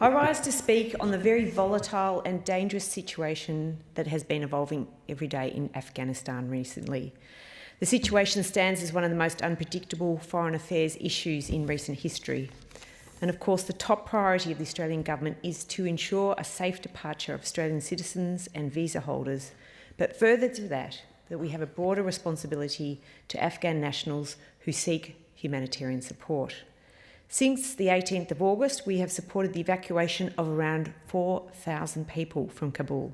I rise to speak on the very volatile and dangerous situation that has been evolving every day in Afghanistan recently. The situation stands as one of the most unpredictable foreign affairs issues in recent history. And of course, the top priority of the Australian government is to ensure a safe departure of Australian citizens and visa holders. But further to that we have a broader responsibility to Afghan nationals who seek humanitarian support. Since the 18th of August, we have supported the evacuation of around 4,000 people from Kabul,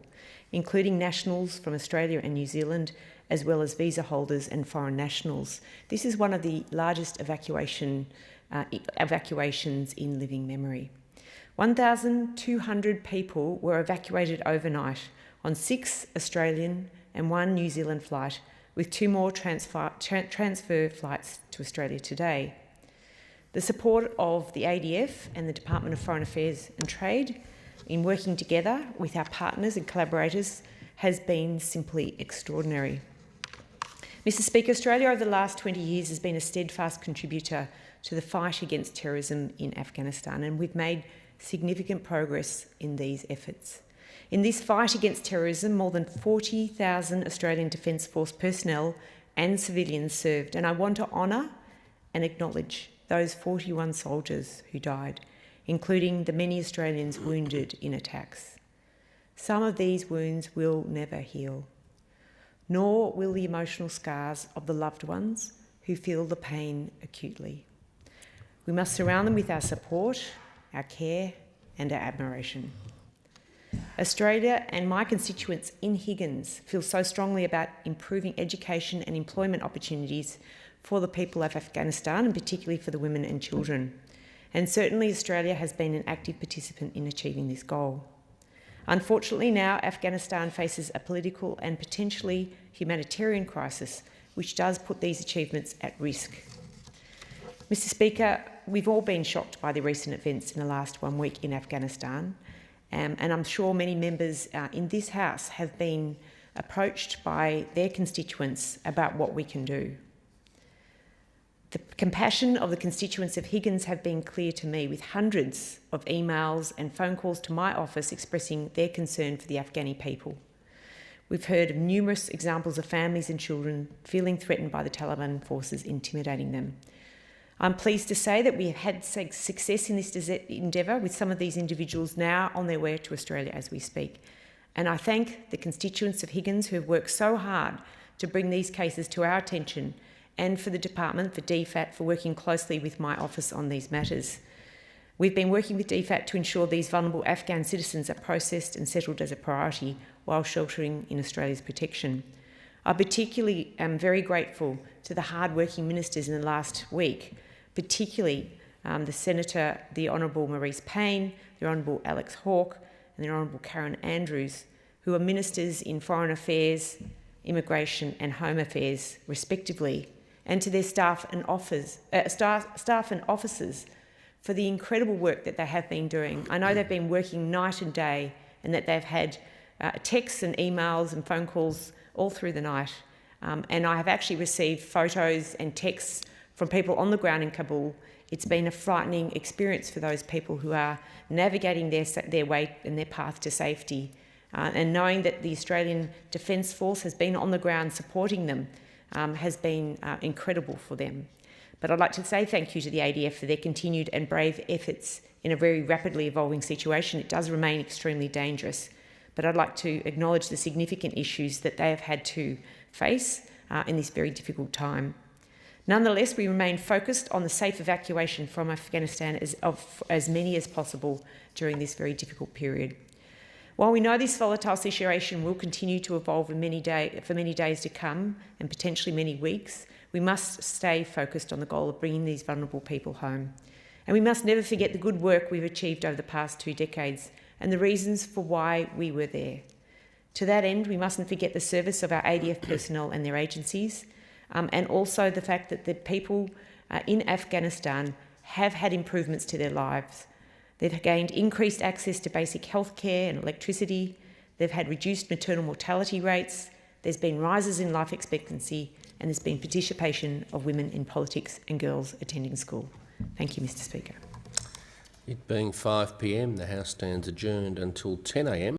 including nationals from Australia and New Zealand, as well as visa holders and foreign nationals. This is one of the largest evacuations in living memory. 1,200 people were evacuated overnight on 6 Australian and 1 New Zealand flight, with 2 more transfer flights to Australia today. The support of the ADF and the Department of Foreign Affairs and Trade in working together with our partners and collaborators has been simply extraordinary. Mr Speaker, Australia over the last 20 years has been a steadfast contributor to the fight against terrorism in Afghanistan, and we've made significant progress in these efforts. In this fight against terrorism, more than 40,000 Australian Defence Force personnel and civilians served, and I want to honour and acknowledge those 41 soldiers who died, including the many Australians wounded in attacks. Some of these wounds will never heal, nor will the emotional scars of the loved ones who feel the pain acutely. We must surround them with our support, our care and our admiration. Australia and my constituents in Higgins feel so strongly about improving education and employment opportunities for the people of Afghanistan, and particularly for the women and children. And certainly Australia has been an active participant in achieving this goal. Unfortunately, now Afghanistan faces a political and potentially humanitarian crisis, which does put these achievements at risk. Mr Speaker, we've all been shocked by the recent events in the last 1 week in Afghanistan, and I'm sure many members in this House have been approached by their constituents about what we can do. The compassion of the constituents of Higgins have been clear to me, with hundreds of emails and phone calls to my office expressing their concern for the Afghani people. We've heard of numerous examples of families and children feeling threatened by the Taliban forces intimidating them. I'm pleased to say that we have had success in this endeavour, with some of these individuals now on their way to Australia as we speak. And I thank the constituents of Higgins who have worked so hard to bring these cases to our attention, and for the Department, for DFAT, for working closely with my office on these matters. We've been working with DFAT to ensure these vulnerable Afghan citizens are processed and settled as a priority while sheltering in Australia's protection. I particularly am very grateful to the hard-working ministers in the last week, particularly the Senator, the Honourable Maurice Payne, the Honourable Alex Hawke and the Honourable Karen Andrews, who are ministers in Foreign Affairs, Immigration and Home Affairs, respectively, and to their staff and officers for the incredible work that they have been doing. I know they've been working night and day, and that they've had texts and emails and phone calls all through the night. And I have actually received photos and texts from people on the ground in Kabul. It's been a frightening experience for those people who are navigating their way and their path to safety. And knowing that the Australian Defence Force has been on the ground supporting them has been incredible for them. But I'd like to say thank you to the ADF for their continued and brave efforts in a very rapidly evolving situation. It does remain extremely dangerous, but I'd like to acknowledge the significant issues that they have had to face in this very difficult time. Nonetheless, we remain focused on the safe evacuation from Afghanistan of as many as possible during this very difficult period. While we know this volatile situation will continue to evolve for many days to come, and potentially many weeks, we must stay focused on the goal of bringing these vulnerable people home. And we must never forget the good work we've achieved over the past 2 decades and the reasons for why we were there. To that end, we mustn't forget the service of our ADF personnel and their agencies, and also the fact that the people in Afghanistan have had improvements to their lives. They've gained increased access to basic health care and electricity. They've had reduced maternal mortality rates. There's been rises in life expectancy, and there's been participation of women in politics and girls attending school. Thank you, Mr Speaker. It being 5 p.m, the House stands adjourned until 10 a.m.